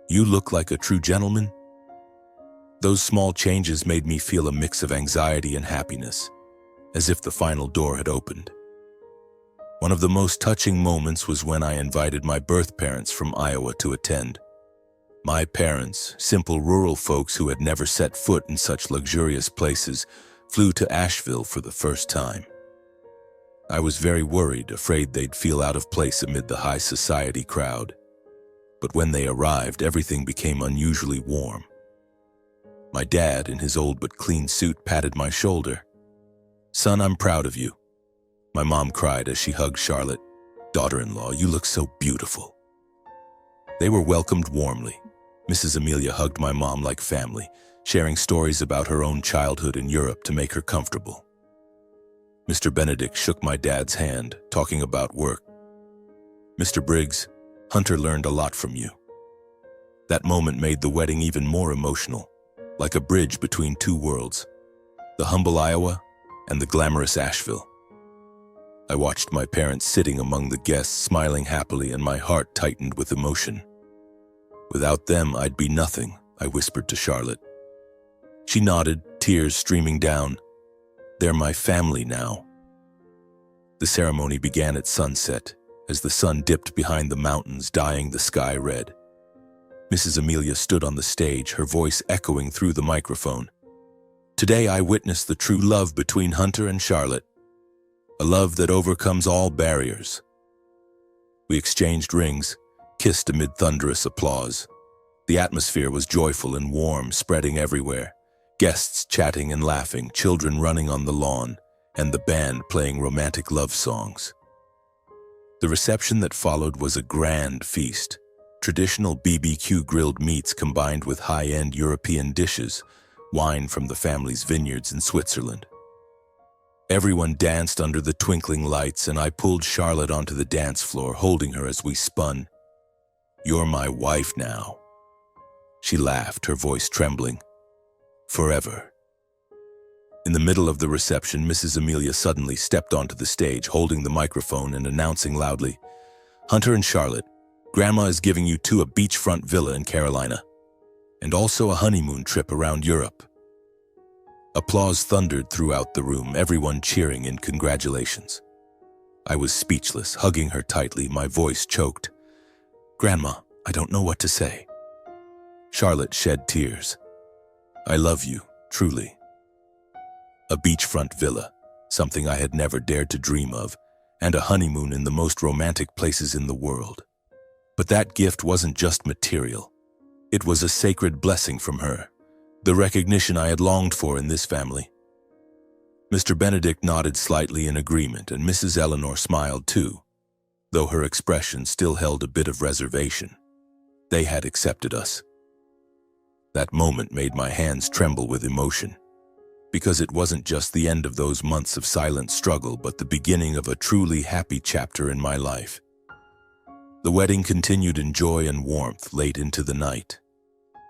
"You look like a true gentleman." Those small changes made me feel a mix of anxiety and happiness, as if the final door had opened. One of the most touching moments was when I invited my birth parents from Iowa to attend. My parents, simple rural folks who had never set foot in such luxurious places, flew to Asheville for the first time. I was very worried, afraid they'd feel out of place amid the high society crowd. But when they arrived, everything became unusually warm. My dad, in his old but clean suit, patted my shoulder. "Son, I'm proud of you." My mom cried as she hugged Charlotte. "Daughter-in-law, you look so beautiful." They were welcomed warmly. Mrs. Amelia hugged my mom like family, sharing stories about her own childhood in Europe to make her comfortable. Mr. Benedict shook my dad's hand, talking about work. "Mr. Briggs, Hunter learned a lot from you." That moment made the wedding even more emotional, like a bridge between two worlds, the humble Iowa and the glamorous Asheville. I watched my parents sitting among the guests, smiling happily, and my heart tightened with emotion. "Without them, I'd be nothing," I whispered to Charlotte. She nodded, tears streaming down. "They're my family now." The ceremony began at sunset, as the sun dipped behind the mountains, dyeing the sky red. Mrs. Amelia stood on the stage, her voice echoing through the microphone. "Today I witnessed the true love between Hunter and Charlotte, a love that overcomes all barriers." We exchanged rings, kissed amid thunderous applause. The atmosphere was joyful and warm, spreading everywhere. Guests chatting and laughing, children running on the lawn, and the band playing romantic love songs. The reception that followed was a grand feast. Traditional BBQ grilled meats combined with high-end European dishes, wine from the family's vineyards in Switzerland. Everyone danced under the twinkling lights, and I pulled Charlotte onto the dance floor, holding her as we spun. "You're my wife now." She laughed, her voice trembling. "Forever." In the middle of the reception, Mrs. Amelia suddenly stepped onto the stage, holding the microphone and announcing loudly, "Hunter and Charlotte, Grandma is giving you two a beachfront villa in Carolina, and also a honeymoon trip around Europe." Applause thundered throughout the room, everyone cheering in congratulations. I was speechless, hugging her tightly, my voice choked. "Grandma, I don't know what to say." Charlotte shed tears. "I love you, truly." A beachfront villa, something I had never dared to dream of, and a honeymoon in the most romantic places in the world. But that gift wasn't just material. It was a sacred blessing from her, the recognition I had longed for in this family. Mr. Benedict nodded slightly in agreement, and Mrs. Eleanor smiled too, though her expression still held a bit of reservation. They had accepted us. That moment made my hands tremble with emotion, because it wasn't just the end of those months of silent struggle, but the beginning of a truly happy chapter in my life. The wedding continued in joy and warmth late into the night.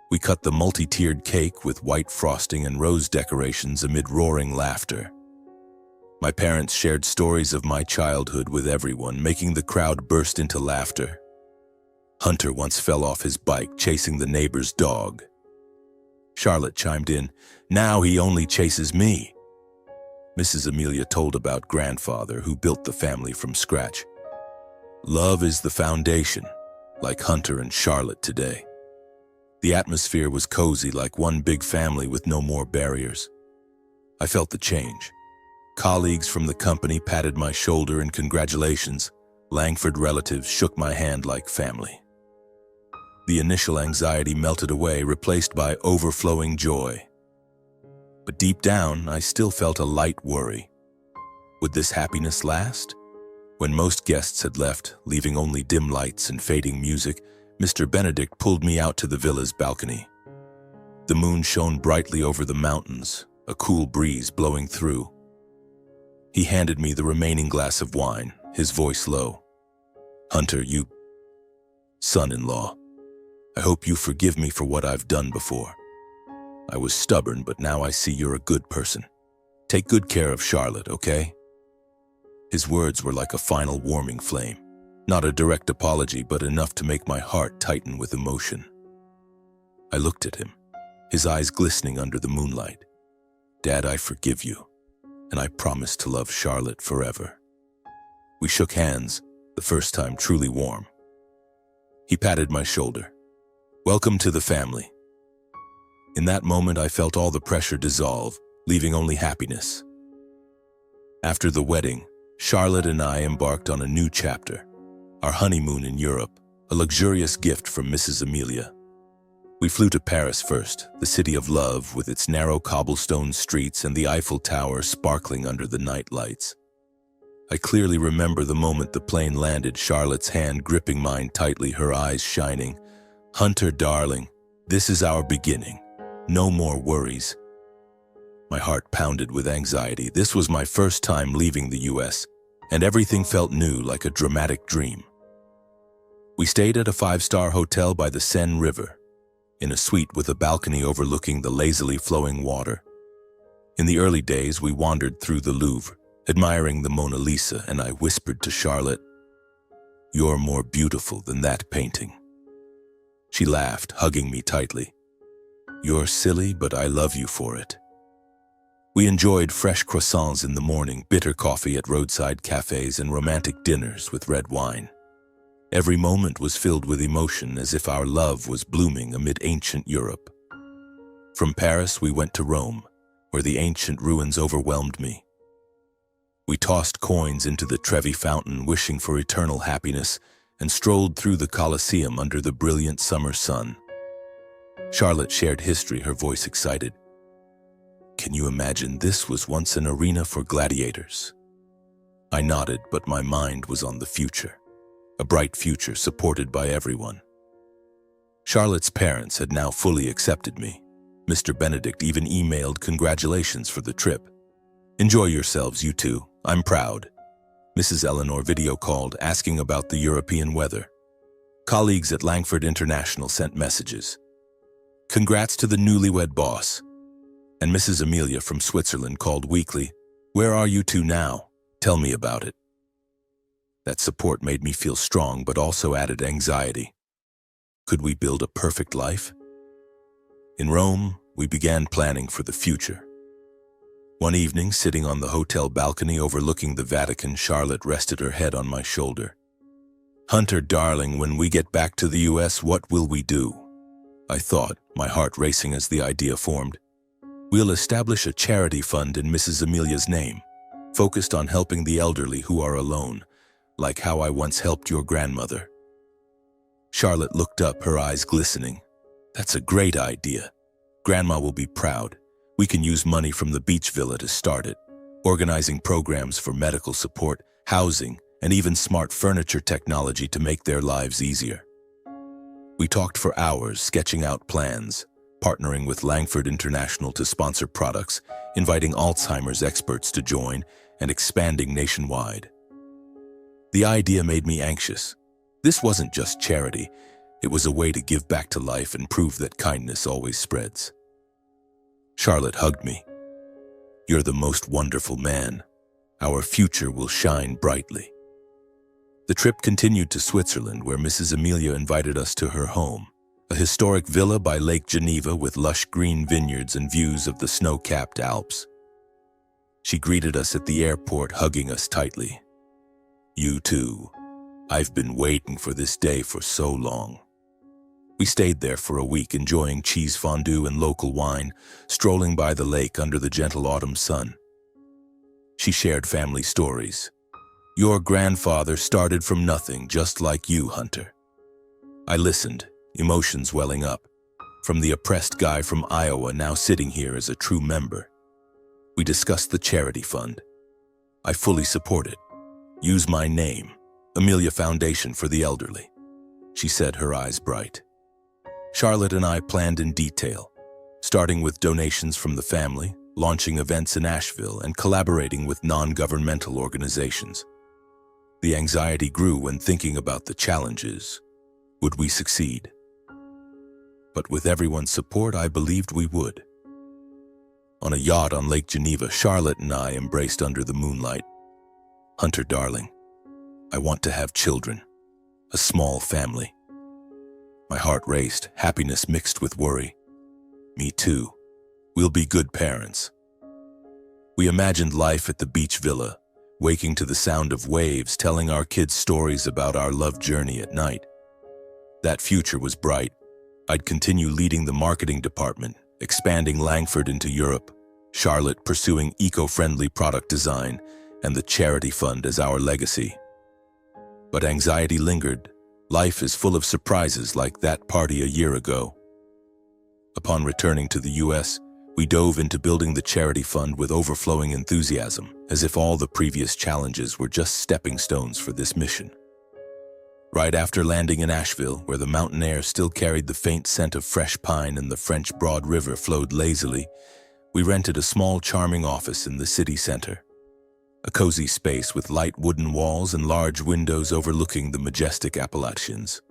We cut the multi-tiered cake with white frosting and rose decorations amid roaring laughter. My parents shared stories of my childhood with everyone, making the crowd burst into laughter. Hunter once fell off his bike chasing the neighbor's dog. Charlotte chimed in, "Now he only chases me." Mrs. Amelia told about grandfather who built the family from scratch. Love is the foundation, like Hunter and Charlotte today. The atmosphere was cozy, like one big family with no more barriers. I felt the change. Colleagues from the company patted my shoulder in congratulations. Langford relatives shook my hand like family. The initial anxiety melted away, replaced by overflowing joy. But deep down, I still felt a light worry. Would this happiness last? When most guests had left, leaving only dim lights and fading music, Mr. Benedict pulled me out to the villa's balcony. The moon shone brightly over the mountains, a cool breeze blowing through. He handed me the remaining glass of wine, his voice low. "Hunter, you son-in-law, I hope you forgive me for what I've done before. I was stubborn, but now I see you're a good person. Take good care of Charlotte, okay?" His words were like a final warming flame. Not a direct apology, but enough to make my heart tighten with emotion. I looked at him, his eyes glistening under the moonlight. "Dad, I forgive you, and I promise to love Charlotte forever." We shook hands, the first time truly warm. He patted my shoulder. "Welcome to the family." In that moment, I felt all the pressure dissolve, leaving only happiness. After the wedding, Charlotte and I embarked on a new chapter, our honeymoon in Europe, a luxurious gift from Mrs. Amelia. We flew to Paris first, the city of love with its narrow cobblestone streets and the Eiffel Tower sparkling under the night lights. I clearly remember the moment the plane landed, Charlotte's hand gripping mine tightly, her eyes shining. "Hunter, darling, this is our beginning. No more worries." My heart pounded with anxiety. This was my first time leaving the US, and everything felt new, like a dramatic dream. We stayed at a 5-star hotel by the Seine River, in a suite with a balcony overlooking the lazily flowing water. In the early days, we wandered through the Louvre, admiring the Mona Lisa, and I whispered to Charlotte, "You're more beautiful than that painting." She laughed, hugging me tightly. "You're silly, but I love you for it." We enjoyed fresh croissants in the morning, bitter coffee at roadside cafes, and romantic dinners with red wine. Every moment was filled with emotion, as if our love was blooming amid ancient Europe. From Paris, we went to Rome, where the ancient ruins overwhelmed me. We tossed coins into the Trevi fountain, wishing for eternal happiness, and strolled through the Colosseum under the brilliant summer sun. Charlotte shared history, her voice excited. "Can you imagine, this was once an arena for gladiators?" I nodded, but my mind was on the future. A bright future supported by everyone. Charlotte's parents had now fully accepted me. Mr. Benedict even emailed congratulations for the trip. "Enjoy yourselves, you two. I'm proud." Mrs. Eleanor video called, asking about the European weather. Colleagues at Langford International sent messages. "Congrats to the newlywed boss." And Mrs. Amelia from Switzerland called weekly. "Where are you two now? Tell me about it." That support made me feel strong, but also added anxiety. Could we build a perfect life? In Rome, we began planning for the future. One evening, sitting on the hotel balcony overlooking the Vatican, Charlotte rested her head on my shoulder. "Hunter, darling, when we get back to the US, what will we do?" I thought, my heart racing as the idea formed. "We'll establish a charity fund in Mrs. Amelia's name, focused on helping the elderly who are alone, like how I once helped your grandmother." Charlotte looked up, her eyes glistening. "That's a great idea. Grandma will be proud. We can use money from the beach villa to start it, organizing programs for medical support, housing, and even smart furniture technology to make their lives easier." We talked for hours, sketching out plans, partnering with Langford International to sponsor products, inviting Alzheimer's experts to join, and expanding nationwide. The idea made me anxious. This wasn't just charity. It was a way to give back to life and prove that kindness always spreads. Charlotte hugged me. "You're the most wonderful man. Our future will shine brightly." The trip continued to Switzerland, where Mrs. Amelia invited us to her home, a historic villa by Lake Geneva with lush green vineyards and views of the snow-capped Alps. She greeted us at the airport, hugging us tightly. "You too. I've been waiting for this day for so long." We stayed there for a week, enjoying cheese fondue and local wine, strolling by the lake under the gentle autumn sun. She shared family stories. "Your grandfather started from nothing, just like you, Hunter." I listened, emotions welling up, from the oppressed guy from Iowa now sitting here as a true member. We discussed the charity fund. I fully support it. "Use my name, Amelia Foundation for the Elderly," she said, her eyes bright. Charlotte and I planned in detail, starting with donations from the family, launching events in Asheville and collaborating with non-governmental organizations. The anxiety grew when thinking about the challenges. Would we succeed? But with everyone's support, I believed we would. On a yacht on Lake Geneva, Charlotte and I embraced under the moonlight. "Hunter, darling, I want to have children, a small family." My heart raced, happiness mixed with worry. Me too. We'll be good parents. We imagined life at the beach villa, waking to the sound of waves, telling our kids stories about our love journey at night. That future was bright. I'd continue leading the marketing department, expanding Langford into Europe, Charlotte pursuing eco-friendly product design, and the charity fund as our legacy. But anxiety lingered. Life is full of surprises like that party a year ago. Upon returning to the U.S., we dove into building the charity fund with overflowing enthusiasm, as if all the previous challenges were just stepping stones for this mission. Right after landing in Asheville, where the mountain air still carried the faint scent of fresh pine and the French Broad River flowed lazily, we rented a small, charming office in the city center. A cozy space with light wooden walls and large windows overlooking the majestic Appalachians.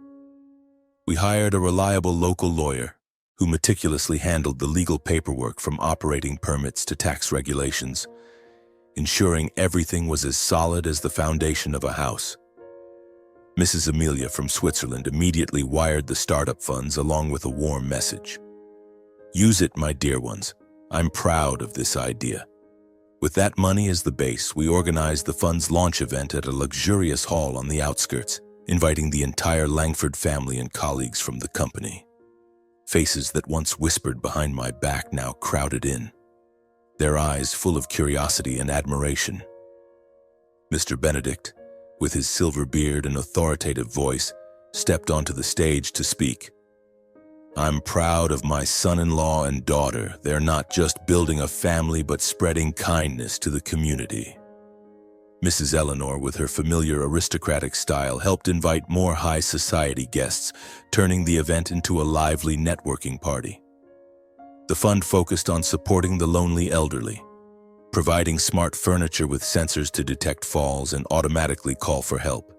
We hired a reliable local lawyer who meticulously handled the legal paperwork from operating permits to tax regulations, ensuring everything was as solid as the foundation of a house. Mrs. Amelia from Switzerland immediately wired the startup funds along with a warm message. "Use it, my dear ones. I'm proud of this idea." With that money as the base, we organized the fund's launch event at a luxurious hall on the outskirts, inviting the entire Langford family and colleagues from the company. Faces that once whispered behind my back now crowded in, their eyes full of curiosity and admiration. Mr. Benedict, with his silver beard and authoritative voice, stepped onto the stage to speak. "I'm proud of my son-in-law and daughter. They're not just building a family but spreading kindness to the community." Mrs. Eleanor, with her familiar aristocratic style, helped invite more high society guests, turning the event into a lively networking party. The fund focused on supporting the lonely elderly, providing smart furniture with sensors to detect falls and automatically call for help,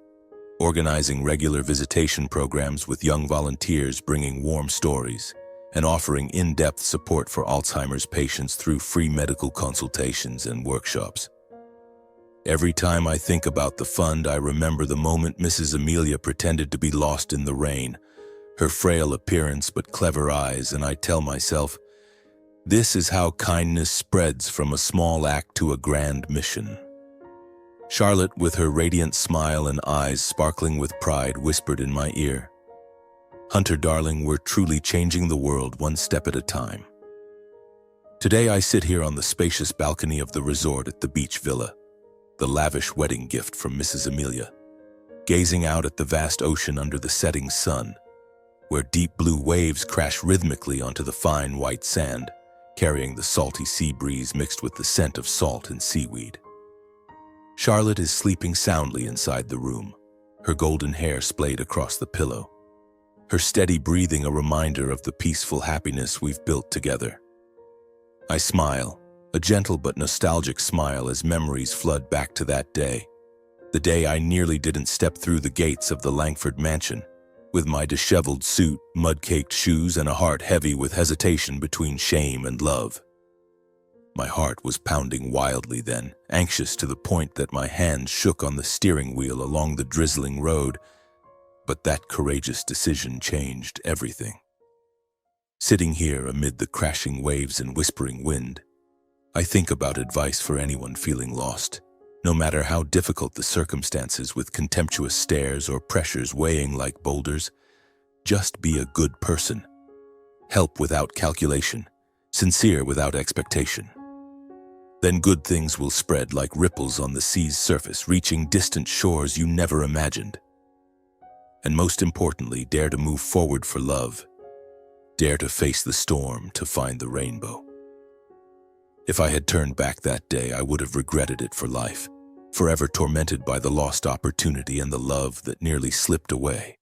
organizing regular visitation programs with young volunteers bringing warm stories, and offering in-depth support for Alzheimer's patients through free medical consultations and workshops. Every time I think about the fund, I remember the moment Mrs. Amelia pretended to be lost in the rain, her frail appearance but clever eyes, and I tell myself, this is how kindness spreads from a small act to a grand mission. Charlotte, with her radiant smile and eyes sparkling with pride, whispered in my ear, "Hunter, darling, we're truly changing the world one step at a time." Today I sit here on the spacious balcony of the resort at the beach villa, the lavish wedding gift from Mrs. Amelia, gazing out at the vast ocean under the setting sun, where deep blue waves crash rhythmically onto the fine white sand, carrying the salty sea breeze mixed with the scent of salt and seaweed. Charlotte is sleeping soundly inside the room, her golden hair splayed across the pillow, her steady breathing a reminder of the peaceful happiness we've built together. I smile, a gentle but nostalgic smile as memories flood back to that day, the day I nearly didn't step through the gates of the Langford mansion, with my disheveled suit, mud-caked shoes, and a heart heavy with hesitation between shame and love. My heart was pounding wildly then, anxious to the point that my hands shook on the steering wheel along the drizzling road, but that courageous decision changed everything. Sitting here amid the crashing waves and whispering wind, I think about advice for anyone feeling lost, no matter how difficult the circumstances, with contemptuous stares or pressures weighing like boulders. Just be a good person. Help without calculation, sincere without expectation. Then good things will spread like ripples on the sea's surface, reaching distant shores you never imagined. And most importantly, dare to move forward for love. Dare to face the storm to find the rainbow. If I had turned back that day, I would have regretted it for life, forever tormented by the lost opportunity and the love that nearly slipped away.